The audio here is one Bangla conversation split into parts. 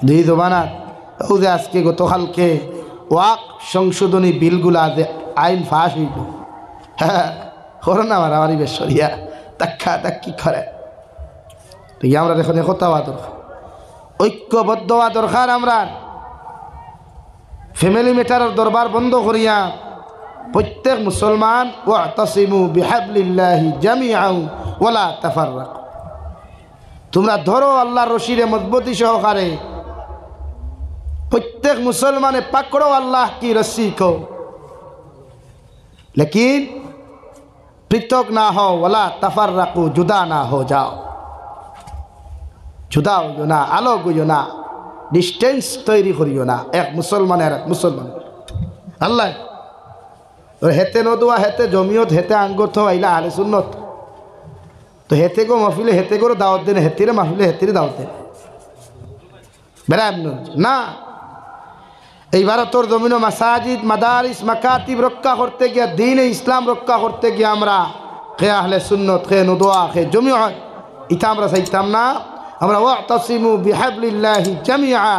দুই জমানাত ও যে আজকে গতকালকে ওয়াক সংশোধনী বিলগুলা যে আইন ফাঁস হইল, হ্যাঁ করোনা মারামারি বেশরিয়া তাক্কা তাক্কি করে। তো আমরা এখন একতা হওয়া দরকার, ঐক্যবদ্ধ হওয়া দরকার। আমরা ফ্যামিলি ম্যাটারের দরবার বন্ধ করিয়া প্রত্যেক মুসলমান ওয়াতাসিমু বিহাবলিল্লাহি জামিআন ওয়ালা তাফাররাকু, তোমরা ধরো আল্লাহর রশিরে মজবুতি সহকারে। প্রত্যেক মুসলমানে পাকড়ো আল্লাহ কি রस्सी को, लेकिन पृथक ना हो, वला तफर्रकू, जुदा ना हो जाओ, जुदा हो ना, अलग हो ना, डिस्टेंस तैरी करियो ना एक मुसलमान और एक मुसलमान। अल्लाह और हेते नदुआ हेते जमियत हेते आंगत हो आइला आले सुन्नत, तो हेते को महफिले हेते को दावत देने, हेते महफिले हेते दावत देने बेराम ना। এই ভারতের জমিন মাসাজিদ মাদারিস মাকাতিব রক্ষা করতে গিয়ে, দ্বীন ইসলাম রক্ষা করতে গিয়ে আমরা খে আহলে সুন্নত খে নদোয়া খে জমিয়ত ইটা আমরা চাইতাম না। আমরা ওয়াতাসিমু বিহাবলিল্লাহি জামিআ,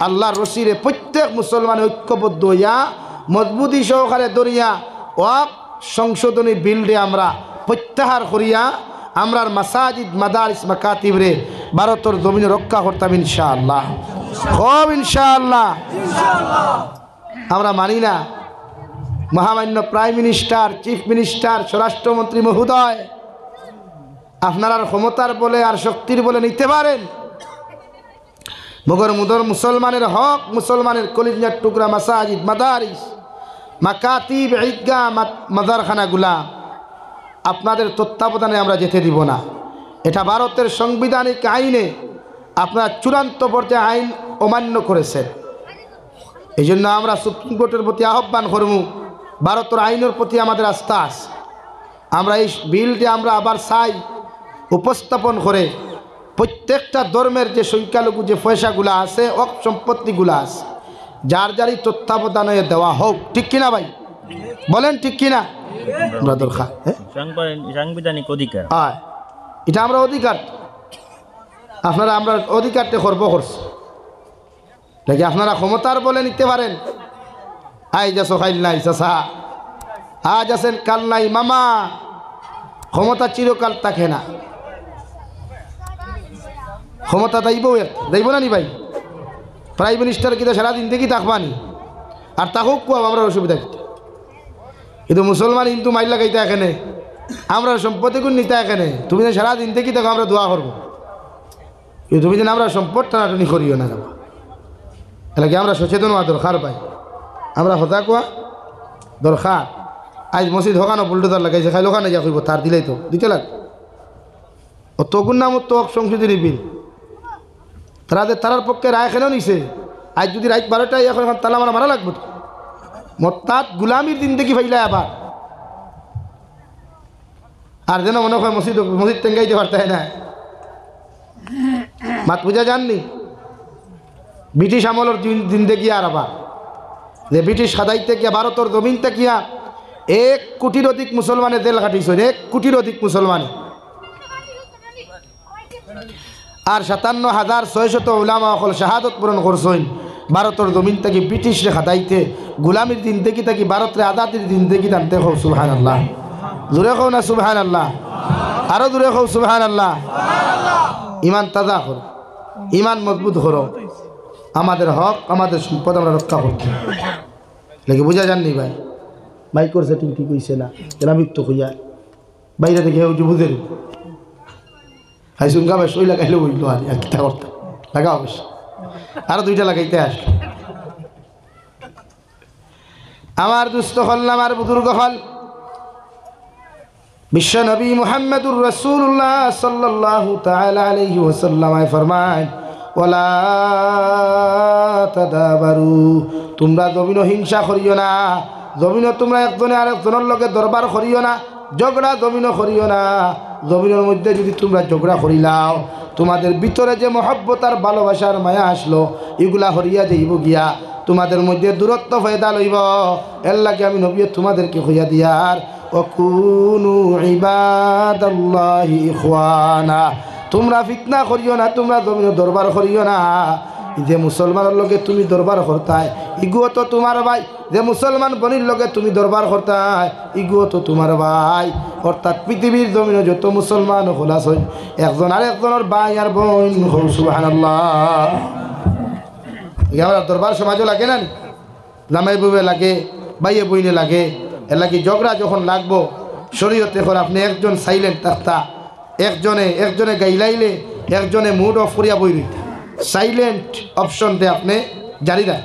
আল্লাহর রশিরে প্রত্যেক মুসলমান ঐক্যবদ্ধ হইয়া মজবুতি সহকারে দরিয়া ওয়াক সংশোধনী বিলডে আমরা প্রত্যাহার করিয়া আমরার মাসাজিদ মাদারিস মাকাতিবরে ভারতের জমিন রক্ষা করতাম ইনশাআল্লাহ। খুব ইনশাআল্লাহ। আমরা মানি না মহামান্য প্রাইম মিনিস্টার, চিফ মিনিস্টার, স্বরাষ্ট্রমন্ত্রী মহোদয় আপনারা ক্ষমতার বলে আর শক্তির বলে নিতে পারেন, মগর মুদর মুসলমানের হক, মুসলমানের কলিজার টুকরা মাসাজিদ মাদারিস মাকাতিব ঈদগাহ মাজারখানাগুলা আপনাদের তত্ত্বাবধানে আমরা যেতে দিব না। এটা ভারতের সাংবিধানিক আইনে আপনারা চূড়ান্ত পর্যায়ে আইন অমান্য করেছেন। এই জন্য আমরা সুপ্রিম কোর্টের প্রতি আহ্বান করব, ভারতের আইনের প্রতি আমাদের আস্থা আছে। আমরা এই বিলটি আমরা আবার চাই উপস্থাপন করে প্রত্যেকটা ধর্মের যে সংখ্যালঘু যে পয়সাগুলো আছে, অক সম্পত্তিগুলো আছে, যার যারই তত্ত্বাবধানে দেওয়া হোক। ঠিক কিনা ভাই বলেন? ঠিক কিনা? সাংবিধানিক অধিকার, এটা আমরা অধিকার, আপনারা আমরা অধিকারটা খর্ব করছি নাকি আপনারা ক্ষমতার বলে নিতে পারেন? আজ আছো খাইল নাই চাষা, আজ আছেন কাল নাই মামা। ক্ষমতা চিরকাল থাকে না, ক্ষমতা দেব না নি ভাই। প্রাইম মিনিস্টার কিন্তু সারাদিন থেকে থাকবানি, আর তাকুক কুয়া আমরা অসুবিধা কি? কিন্তু মুসলমান কিন্তু মাইল লাগাইতে এখানে, আমরা সম্পত্তি কোন নিতে এখানে। তুমি যে সারাদিন থেকে দেখো আমরা দোয়া করবো, কিন্তু তুমি যেন আমরা সম্পদ টানাটানি করিও না। এলাকি আমরা সচেতন হওয়া দরকার ভাই, আমরা হতা কোয়া দরকার। আজ মসজিদ হকানো বুলডোজার লাগাইছে, খাইল ওখানে যা কইব তার দিলেই তো দিতে লাগ। ও তগুন নাম তো সংশোধনী বিল তারার পক্ষে রায় এখানেও নিছে। আজ যদি রাত 12টায় এখন তালা মারা লাগবে তো মত্তাত গুলামির দিন দেখি ফাইলা আবার। আর যেন মনে হয় মসজিদ টেঙ্গাইতে পারতে না। মাত বুঝা যাননি ব্রিটিশ আমলের দিন দেখিয়া, আর আবার যে ব্রিটিশ সাদাইতে গিয়া ভারতের জমিনতে গিয়া 1 কোটির অধিক মুসলমানে জেল খাটিয়েছেন, 1 কোটির অধিক মুসলমানে। আর 57,600 উলামা অকল শাহাদত পূরণ করছেন ভারতের জমিন থেকে ব্রিটিশরে খাদাইতে। গুলামির দিন দেখি থাকি ভারতের আজাদির দিন দেখি টানতে হোক সুবহানাল্লাহ। জোরে হোক না সুবহানাল্লাহ, আরো জোরে হোক সুবহানাল্লাহ। ইমান তাজা করো, ইমান মজবুত করো, আমাদের হক আমাদের সম্পদ আমরা রক্ষা করতে লেগে। বুঝা যাননি ভাই? ভাই করছে ঠিক হইছে না, এরা মৃত্যু হইয়া বাইরে থেকে বুঝের হাইসুন গা ভাই সই লাগাইলে বইল আর কিতা করতে লাগা অবশ্য আরো 2টা লাগাইতে আসলো। আমার দুস্থ হল, আমার বুজুর্গ হল, বিশ্ব নবী মুহাম্মদুর রাসূলুল্লাহ সাল্লাল্লাহু তাআলা আলাইহি ওয়াসাল্লাম ফরমায়, ওয়ালা তাদাবারু, তোমরা জমিন হিংসা করিও না। জমিন তোমরা একজনে আরেকজনের লগে দরবার করিও না, ঝগড়া জমিন করিও না। জমিনের মধ্যে যদি তোমরা ঝগড়া করিলাও, তোমাদের ভিতরে যে মহব্বত আর ভালোবাসার মায়া আসলো এগুলা হরিয়া যাইব গিয়া, তোমাদের মধ্যে দূরত্ব ফায়দা লইব। এর লাগে আমি নবী তোমাদেরকে হইয়া দিয়ার ওয়াকুনু ইবাদাল্লাহি ইখওয়ানা, তোমরা ফিতনা করিও না, তোমরা জমিনের দরবার করিও না। যে মুসলমানের লগে তুমি দরবার করতায় ইগুও তো তোমার ভাই, যে মুসলমান বনির লগে তুমি দরবার করতায় ইগুও তো তোমার ভাই। অর্থাৎ পৃথিবীর জমিনে যত মুসলমান হল আছে একজন আর একজনের ভাই আর বোন হল। সুবহানাল্লাহ। আমরা দরবার সমাজও লাগে না, জামাই বউয়ে লাগে, ভাইয়ে বইনে লাগে, এর লাগে ঝগড়া যখন লাগবো শরীয়তে করে আপনি একজন সাইলেন্ট থাকতা, একজনে গাইলাইলে একজনে মুড অফ করিয়া বই রইতে, সাইলেন্ট অপশনতে আপনি জারি রাখ।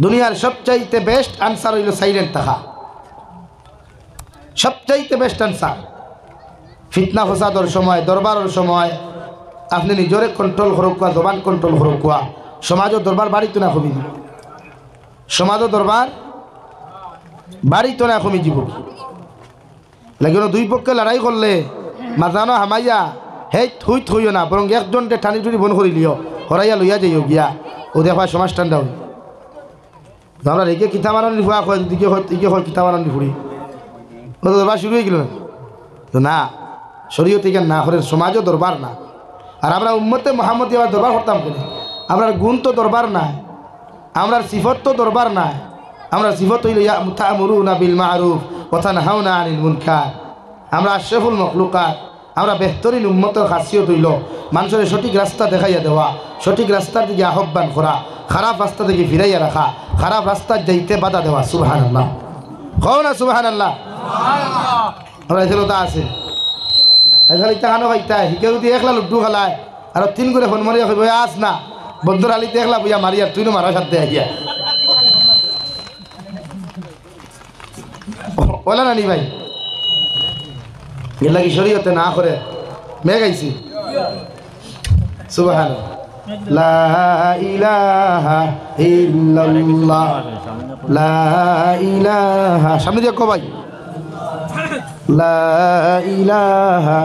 দুনিয়ার সবচাইতে বেস্ট আনসার হইল সাইলেন্ট থাকা, সবচাইতে বেস্ট আনসার। ফিতনা ফসাদর সময়, দরবারের সময় আপনি নিজরে কন্ট্রোল করুকা, জবান কন্ট্রোল করুকা। সমাজও দরবার বাড়িতো না কমি, সমাজও দরবার বাড়িতো না কমি জীব লাগিল। দুই পক্ষে লড়াই করলে মাজানো হামাইয়া হে থুই থইও না, বরং একজনকে টানি টুনি বন করি লিও, হরাইয়া লইয়া যাইও গিয়া, ও দেখা সমাজ ঠান্ডা হই। আমরা রেখে কিতাব আনন্দি ফুয়া হয়, দিকে হয় কিতাব আনন্দি ফুড়ি, ও তো দরবার শুরু হয়ে গেল না। শরীয়তে ইজ্ঞান না করে সমাজও দরবার না। আর আমরা উম্মতে মোহাম্মদী আবার দরবার করতাম কেন? আমরা গুণ তো দরবার নাই, আমরা সিফত তো দরবার নাই। আমরা সিফত হইল তা'মুরুনা বিল মা'রুফ ওয়া তানহাউনা আনিল মুনকার। আমরা আশরাফুল মখলুকাত, আমরা বেহতরিন উম্মতের খাসিয়ত হইল মানুষের সঠিক রাস্তা দেখাইয়া দেওয়া, সঠিক রাস্তার দিকে আহ্বান করা, খারাপ রাস্তা থেকে ফিরাইয়া রাখা, খারাপ রাস্তার যাইতে বাধা দেওয়া। সুবহানাল্লাহ, কও না সুবহানাল্লাহ। আমরা এখানে তা আছে এখানে ইতাহানো ভাইতাই হিকে যদি একলা লুড্ডু খেলায় আর 3 করে ফোন মারিয়া কইব আস না বন্ধুর আলিতে একলা বইয়া মারিয়া তুই মারা সাথে আইয়া বলে না নি ভাই। এর লাগি শরীয়তে না করে মে গাইছি সুবহানাল্লাহ। লা ইলাহা ইল্লাল্লাহ, লা ইলাহা, সামনে দিয়ে কো ভাই, লা ইলাহা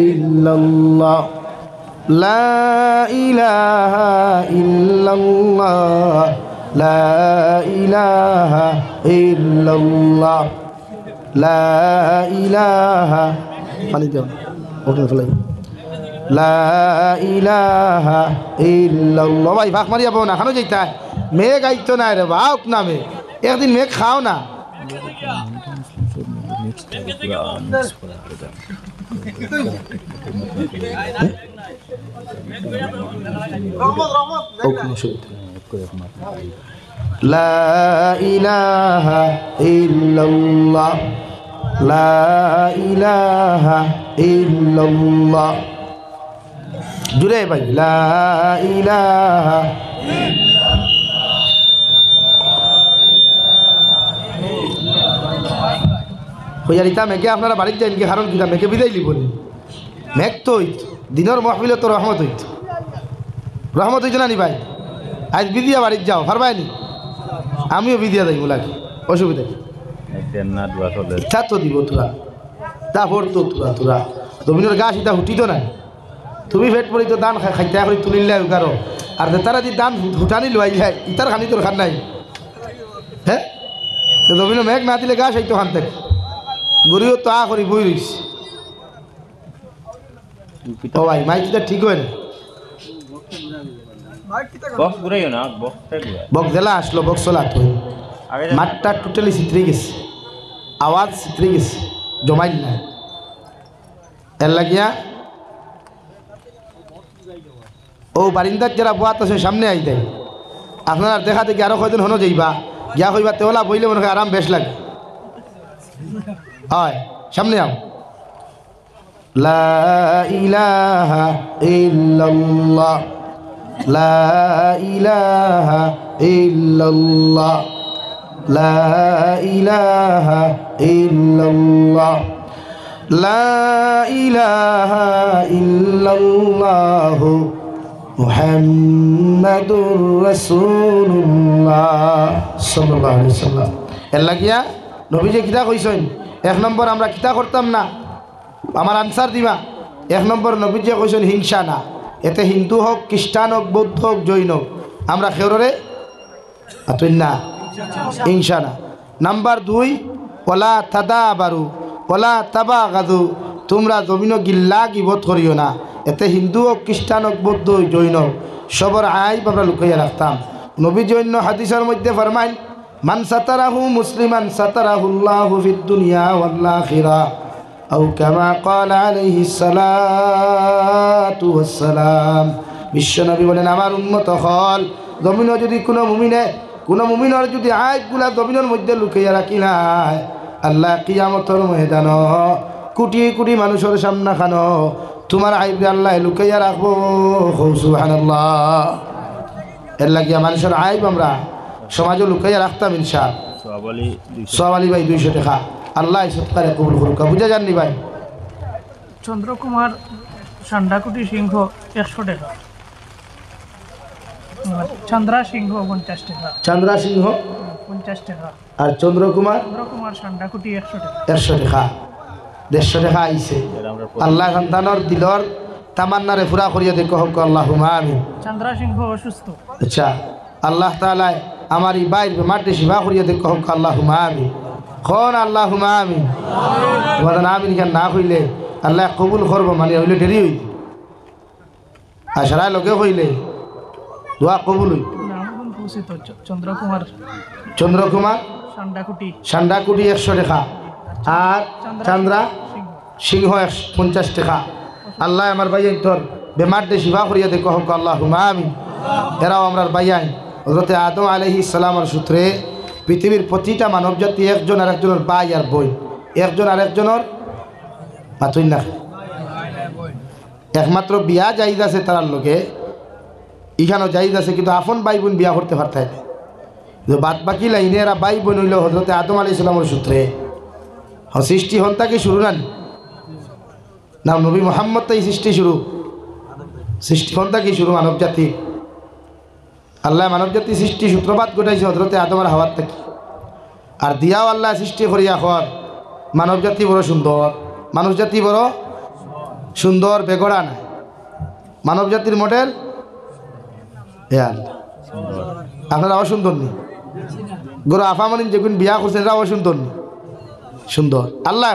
ইল্লাল্লাহ, লা ইলাহা ইল্লাল্লাহ, লা ইলাহা ইল্লাল্লাহ, লা ইলাহা, পানি দাও ওকে ফেলাই, লা ইলাহা ইল্লাল্লাহ। ভাই ভাগ মারিয়া পাও না, খানো যাইতা মেয়ে গাইতো না রে বাপ না, মে একদিন মেয়ে খাও না। লা ইলাহা ইল্লাল্লাহ, লা ইলাহা ইল্লাল্লাহ, জুড়ে ভাই, লা ইলাহা হইয়ারিতা মেঘে আপনারা বাড়িতে যাইন কি কারণ কিনা মেঘে বিদায় লিবনি, মেঘ তো হইত দিনের মহফিলে তো রহমত হইত, রহমত হইত না নি ভাই। আজ বিদিয়া বাড়িতে যাও পারবাই নি, আমিও বিদিয়া যাই লাগে অসুবিধা ইচ্ছা তো দিব তোরা, তারপর তো তোরা তোরা জমিনের গাছ ইটা হুটিত না, তুমি ফেট পড়ি তো দান খাইতে করে তুলিলে কারো আর তারা যদি দান হুটানি লোয়াই যায় ইটার খানি তোর খান নাই। হ্যাঁ জমিনের মেঘ না দিলে গাছ হইতো খান থেকে গরিও তো আ করি বই রইস। ও ভাই মাইকিটা ঠিক হয় না, বক্স জেলা আসলো বক্স চলা তো মাঠটা টোটালি চিত্রে গেছে, আওয়াজ চিত্রে গেছে, জমাইল না। এর লাগিয়া ও বারিন্দার যারা বোয়াত আছে সামনে আই দেয়, আপনার দেখা দেখি আরো কয়দিন হনো যাইবা গিয়া কইবা তেওলা বইলে মনে হয় আরাম বেশ লাগে। হয় সামনে আও, লা ইলাহা ইল্লাল্লাহ, লা ইলাহা ইল্লাল্লাহ, লা ইলাহা ইল্লাল্লাহ, লা ইলাহা ইল্লাল্লাহ মুহাম্মাদুর রাসূলুল্লাহ সাল্লাল্লাহু আলাইহি ওয়াসাল্লাম। এর লাগিয়া নবীজি কিতা কইছেন, 1 নম্বর আমরা কিতা করতাম না, আমার আনসার দিবা। 1 নম্বর নবীজি কইছেন হিংসা না, এতে হিন্দু হোক খ্রিস্টান হোক বৌদ্ধ হোক জৈন হোক আমরা খেউরে আতুন না, হিংসা না। নাম্বার 2 ওয়ালা তাদাবারু ওয়ালা তাবাগাদু, তোমরা জমিন গিল্লা গিবত করিও না, এতে হিন্দু হোক খ্রিস্টান হোক বৌদ্ধ হোক জৈন হোক সবার আইব আমরা লুকাইয়া রাখতাম। নবী জৈন্য হাদিসের মধ্যে ফরমাইন মান সাতারাহু মুসলিমান সাতারাহুল্লাহু ফিদ দুনিয়া ওয়াল আখিরা আও কামা ক্বালা আলাইহিস সালাতু ওয়াস সালাম। বিশ্বনবী বলেন আমার উম্মত হল জমিনে যদি কোনো মুমিনের যদি আইবগুলা জমিনের মধ্যে লুকাইয়া রাখিলাই আল্লাহ কিয়ামতের ময়দান কোটি কোটি মানুষের সামনে খানো তোমার আইবে আল্লাহ লুকাইয়া রাখবো। সুবহানাল্লাহ। এর লাগিয়া মানুষের আইব আমরা সমাজে লুকাইয়া রাখতাম ইনশাআল্লাহ। সওয়াব আলী ভাই 200 টাকা আল্লাহ সৎকারে কবুল করুক। বুঝা জাননি ভাই? চন্দ্রকুমার সান্ডাকুটি সিংহ 100 টাকা, চন্দ্রা সিংহ 50 টাকা, চন্দ্রা সিংহ 50 টাকা, আর চন্দ্রকুমার সান্ডাকুটি 100 টাকা। 100 টাকা 150 টাকা আইছে। আল্লাহ সন্তানর দিলর তামান্নারে পুরা করিয়া দেখো হোক আল্লাহুম্মা আমিন। চন্দ্রা সিংহ অসুস্থ, আচ্ছা আল্লাহ তাআলা আমার এই বাইর মাটি শিবা করিয়া দেখো হোক আল্লাহুম্মা আমিন। কোন আল্লাহুম্মা আমিন? ওয়াদান আমিন কেন না কইলে আল্লাহ কবুল করব মানে হইলে দেরি হই আশরা লোকে কইলে দোয়া কবুল হই। নামগুন পৌঁছিত চন্দ্রকুমার সান্ডাকুটি 100 টাকা আর চন্দ্রা সিংহ 50 টাকা। আল্লাহ আমার ভাইয়াই তোর বেমার দে শিবা করিয়া দেখো হোক আল্লাহুম্মা আমিন। এরাও আমরার ভাইয়াই হযরত আদম আলাইহিস সালামের সূত্রে পৃথিবীর প্রতিটা মানব জাতি একজন আরেকজনের ভাই আর বোন, একজন আরেকজনের মাতুই না। একমাত্র বিয়া জায়েজ আছে তার লোকে, এখানেও জায়েজ আছে কিন্তু আপন ভাই বোন বিয়া করতে পারতাই না। বাদ বাকি লাইনে এরা ভাই বোন হইল হযরত আদম আলাইহিস সালামের সূত্রে। সৃষ্টি হন তাকে শুরু না নবী মুহাম্মদ তাই সৃষ্টি শুরু, সৃষ্টি হন তাকে শুরু মানব জাতি। আল্লাহ মানব জাতি সৃষ্টি সূত্রপাত ঘটাইছে হযরত আদমের হাওয়ার থেকে। আর দিয়াও আল্লাহ সৃষ্টি করিয়া হর মানব জাতি বড় সুন্দর, মানুষ জাতি বড় সুন্দর বেগড়া না। মানব জাতির মডেল এ আল্লাহ। আপনারা অসুন্দর নি গরু আফামানিন যেগুন বিয়া করছেন এরা অসুন্দর নি সুন্দর। আল্লাহ